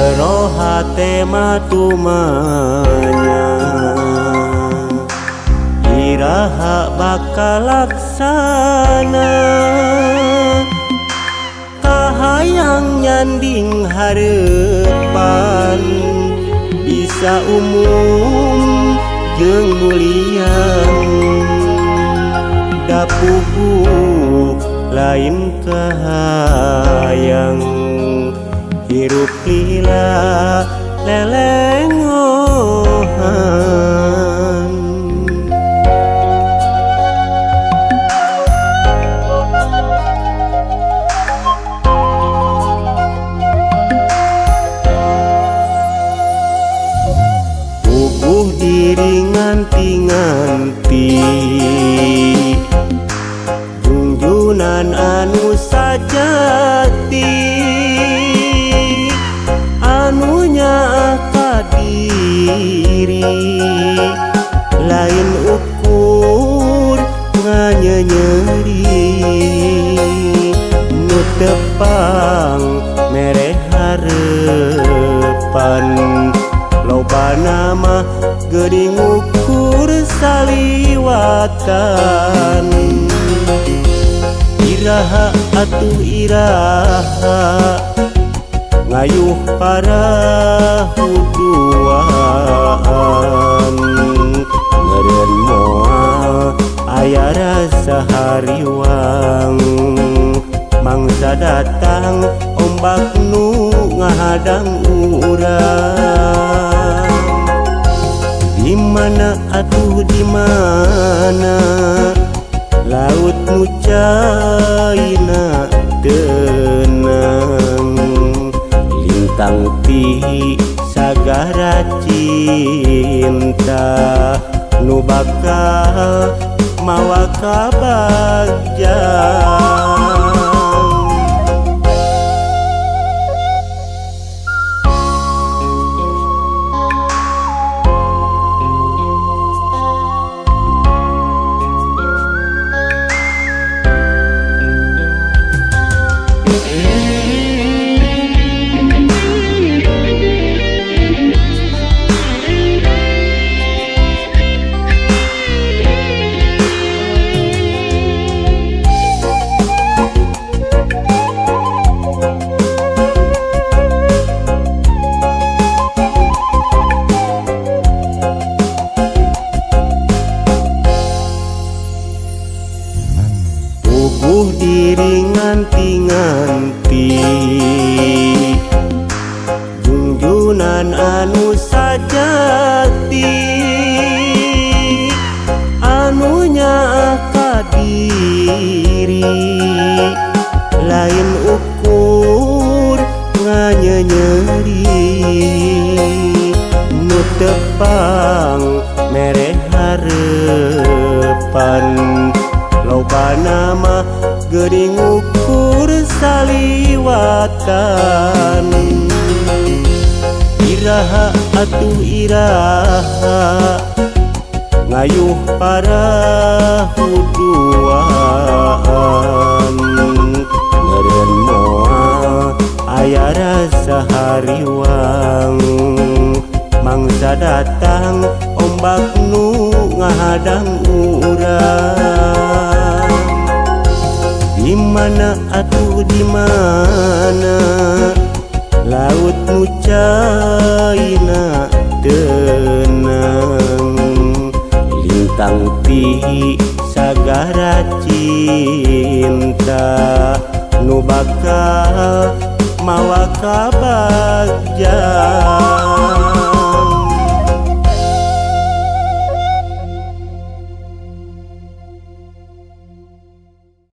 Roha tema tumanya iraha bakal laksana kahayang nyanding harepan bisa umum jeung mulia dapuhuk lain kahayang hirup lila lelengohan puguh diri nganti-nganti junjunan anu sajati diri lain ukur nganyenyeri nu tepang mere harepan loba nama geuning ukur saliwatan iraha atuh iraha ngayuh para huduaan ngeureun moal aya rasa hariwang mangsa datang ombak nu ngahadang urang di mana atuh di mana laut nu caina tenang lintang ti sagara cinta nu bakal mawa kabagjang diri nganti-nganti junjunan anu sajati anu nyaaka diri lain ukur nganyenyeri nu tepang mere harepan loba nama geuning ukur saliwatan iraha atuh iraha ngayuh para huduaan ngeureun moal aya rasa hariwang mangsa datang ombak nu ngahadang urang di mana atuh di mana laut nu caina tenang lintang ti sagara cinta nu bakal mawa kabar